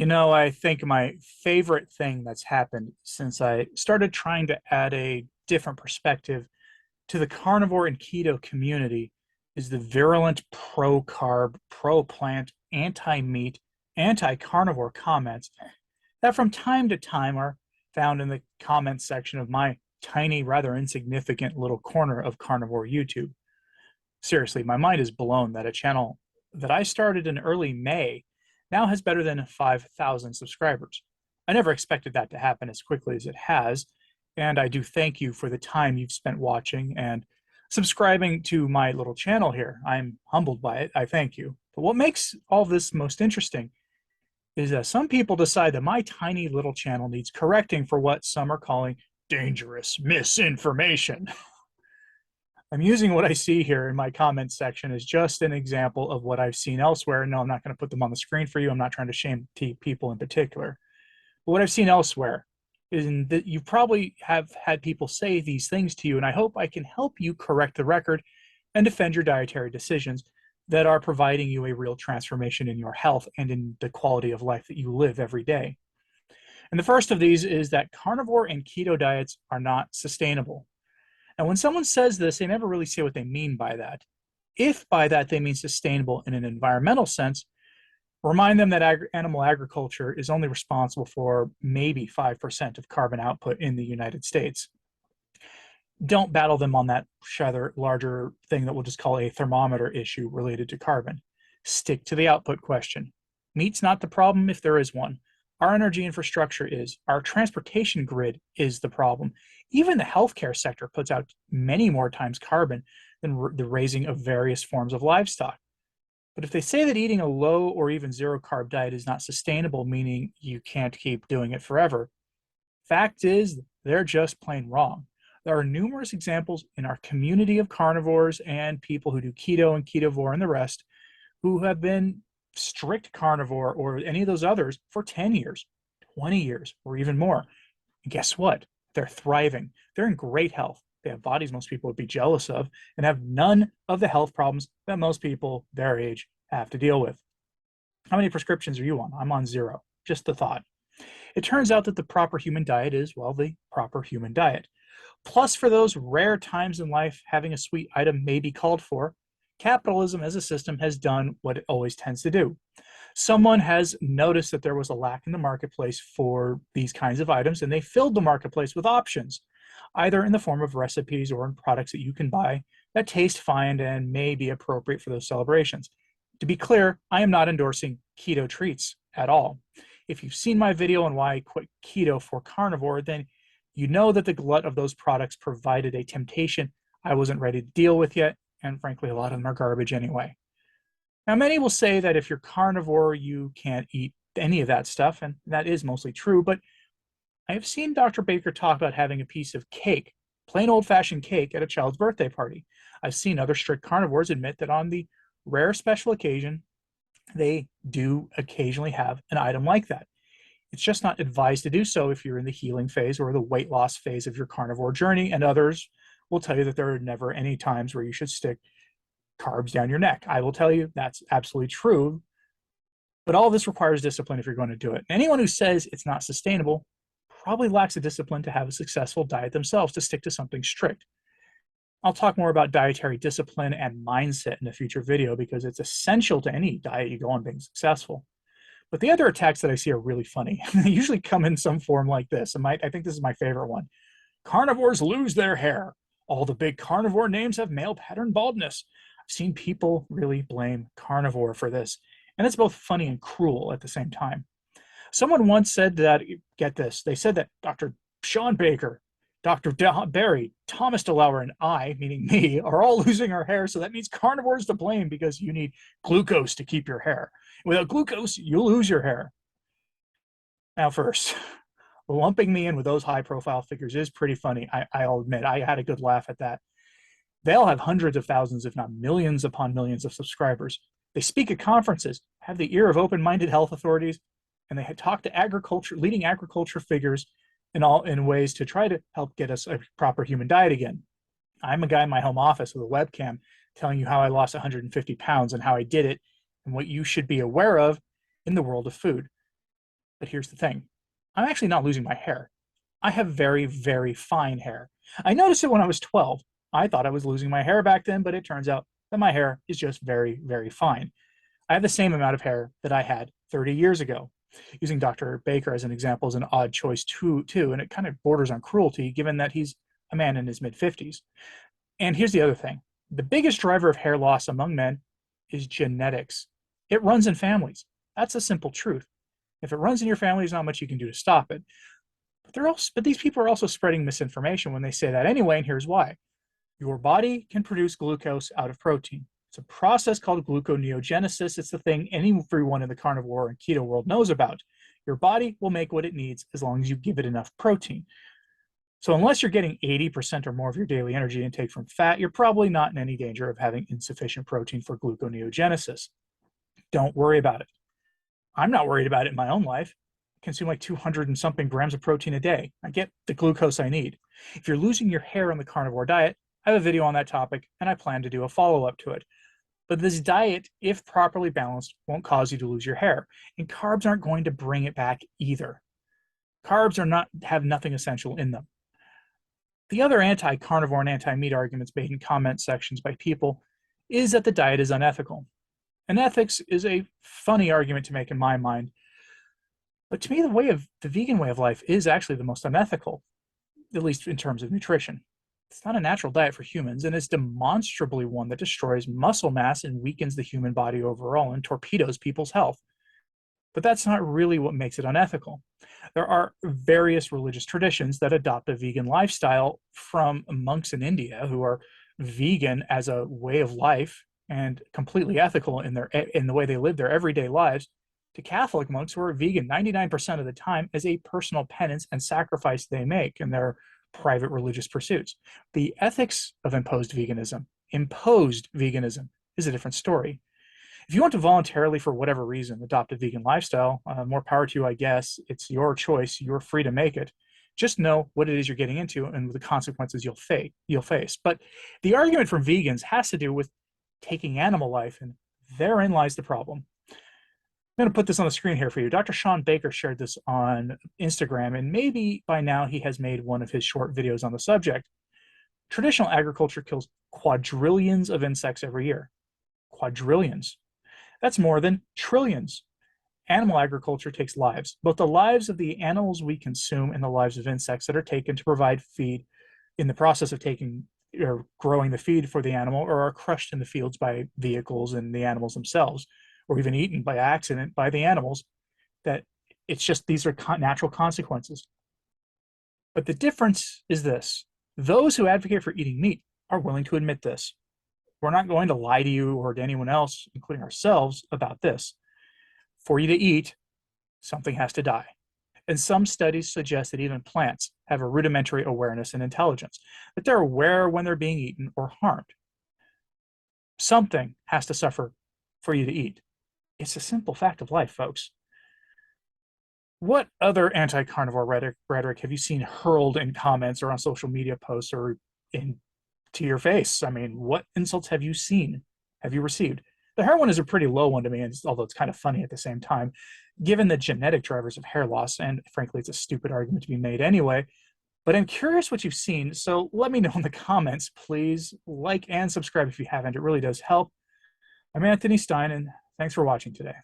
I think my favorite thing that's happened since I started trying to add a different perspective to the carnivore and keto community is the virulent pro carb, pro plant, anti meat, anti carnivore comments that from time to time are found in the comments section of my tiny, rather insignificant little corner of carnivore YouTube. Seriously, my mind is blown that a channel that I started in early May now has better than 5,000 subscribers. I never expected that to happen as quickly as it has, and I do thank you for the time you've spent watching and subscribing to my little channel here. I'm humbled by it. I thank you. But what makes all this most interesting is that some people decide that my tiny little channel needs correcting for what some are calling dangerous misinformation. I'm using what I see here in my comments section as just an example of what I've seen elsewhere. No, I'm not going to put them on the screen for you. I'm not trying to shame people in particular. But what I've seen elsewhere is that you probably have had people say these things to you, and I hope I can help you correct the record and defend your dietary decisions that are providing you a real transformation in your health and in the quality of life that you live every day. And the first of these is that carnivore and keto diets are not sustainable. And when someone says this, they never really say what they mean by that. If by that they mean sustainable in an environmental sense, remind them that animal agriculture is only responsible for maybe 5% of carbon output in the United States. Don't battle them on that larger thing that we'll just call a thermometer issue related to carbon. Stick to the output question. Meat's not the problem if there is one. Our energy infrastructure is. Our transportation grid is the problem. Even the healthcare sector puts out many more times carbon than the raising of various forms of livestock. But if they say that eating a low or even zero carb diet is not sustainable, meaning you can't keep doing it forever, fact is they're just plain wrong. There are numerous examples in our community of carnivores and people who do keto and ketovore and the rest who have been strict carnivore or any of those others for 10 years, 20 years, or even more. And guess what? They're thriving. They're in great health. They have bodies most people would be jealous of and have none of the health problems that most people their age have to deal with. How many prescriptions are you on? I'm on zero. Just the thought. It turns out that the proper human diet is, well, the proper human diet. Plus, for those rare times in life, having a sweet item may be called for. Capitalism as a system has done what it always tends to do. Someone has noticed that there was a lack in the marketplace for these kinds of items, and they filled the marketplace with options, either in the form of recipes or in products that you can buy that taste fine and may be appropriate for those celebrations. To be clear, I am not endorsing keto treats at all. If you've seen my video on why I quit keto for carnivore, then you know that the glut of those products provided a temptation I wasn't ready to deal with yet, and frankly, a lot of them are garbage anyway. Now, many will say that if you're carnivore, you can't eat any of that stuff, and that is mostly true, but I have seen Dr. Baker talk about having a piece of cake, plain old-fashioned cake, at a child's birthday party. I've seen other strict carnivores admit that on the rare special occasion, they do occasionally have an item like that. It's just not advised to do so if you're in the healing phase or the weight loss phase of your carnivore journey, and others will tell you that there are never any times where you should stick carbs down your neck. I will tell you that's absolutely true, but all this requires discipline if you're going to do it. Anyone who says it's not sustainable probably lacks the discipline to have a successful diet themselves, to stick to something strict. I'll talk more about dietary discipline and mindset in a future video because it's essential to any diet you go on being successful. But the other attacks that I see are really funny. They usually come in some form like this. And I think this is my favorite one. Carnivores lose their hair. All the big carnivore names have male pattern baldness. I've seen people really blame carnivore for this. And it's both funny and cruel at the same time. Someone once said that, get this, they said that Dr. Sean Baker, Dr. Barry, Thomas DeLauer, and I, meaning me, are all losing our hair. So that means carnivores to blame because you need glucose to keep your hair. Without glucose, you'll lose your hair. Now, first, lumping me in with those high-profile figures is pretty funny. I'll admit, I had a good laugh at that. They'll have hundreds of thousands, if not millions upon millions of subscribers. They speak at conferences, have the ear of open-minded health authorities, and they talk to leading agriculture figures in ways to try to help get us a proper human diet again. I'm a guy in my home office with a webcam telling you how I lost 150 pounds and how I did it and what you should be aware of in the world of food. But here's the thing. I'm actually not losing my hair. I have very, very fine hair. I noticed it when I was 12. I thought I was losing my hair back then, but it turns out that my hair is just very, very fine. I have the same amount of hair that I had 30 years ago. Using Dr. Baker as an example is an odd choice too, and it kind of borders on cruelty given that he's a man in his mid 50s. And here's the other thing. The biggest driver of hair loss among men is genetics. It runs in families. That's a simple truth. If it runs in your family, there's not much you can do to stop it. But these people are also spreading misinformation when they say that anyway, and here's why. Your body can produce glucose out of protein. It's a process called gluconeogenesis. It's the thing everyone in the carnivore and keto world knows about. Your body will make what it needs as long as you give it enough protein. So unless you're getting 80% or more of your daily energy intake from fat, you're probably not in any danger of having insufficient protein for gluconeogenesis. Don't worry about it. I'm not worried about it in my own life. I consume like 200 and something grams of protein a day. I get the glucose I need. If you're losing your hair on the carnivore diet, I have a video on that topic and I plan to do a follow-up to it. But this diet, if properly balanced, won't cause you to lose your hair. And carbs aren't going to bring it back either. Carbs have nothing essential in them. The other anti-carnivore and anti-meat arguments made in comment sections by people is that the diet is unethical. And ethics is a funny argument to make in my mind. But to me, the vegan way of life is actually the most unethical, at least in terms of nutrition. It's not a natural diet for humans, and it's demonstrably one that destroys muscle mass and weakens the human body overall and torpedoes people's health. But that's not really what makes it unethical. There are various religious traditions that adopt a vegan lifestyle, from monks in India who are vegan as a way of life and completely ethical in the way they live their everyday lives, to Catholic monks who are vegan 99% of the time as a personal penance and sacrifice they make in their private religious pursuits. The ethics of imposed veganism is a different story. If you want to voluntarily, for whatever reason, adopt a vegan lifestyle, more power to you, I guess. It's your choice. You're free to make it. Just know what it is you're getting into and the consequences you'll face. But the argument from vegans has to do with taking animal life, and therein lies the problem. I'm going to put this on the screen here for you. Dr. Shawn Baker shared this on Instagram, and maybe by now he has made one of his short videos on the subject. Traditional agriculture kills quadrillions of insects every year. Quadrillions. That's more than trillions. Animal agriculture takes lives, both the lives of the animals we consume and the lives of insects that are taken to provide feed in the process of taking or growing the feed for the animal, or are crushed in the fields by vehicles and the animals themselves, or even eaten by accident by the animals. That it's just, these are natural consequences. But the difference is this: those who advocate for eating meat are willing to admit this. We're not going to lie to you or to anyone else, including ourselves, about this. For you to eat, something has to die. And some studies suggest that even plants have a rudimentary awareness and intelligence, that they're aware when they're being eaten or harmed. Something has to suffer for you to eat. It's a simple fact of life, folks. What other anti-carnivore rhetoric have you seen hurled in comments or on social media posts or to your face? I mean, what insults have you seen? Have you received? The hair one is a pretty low one to me, although it's kind of funny at the same time, given the genetic drivers of hair loss, and frankly, it's a stupid argument to be made anyway. But I'm curious what you've seen, so let me know in the comments. Please like and subscribe if you haven't. It really does help. I'm Anthony Stine, and thanks for watching today.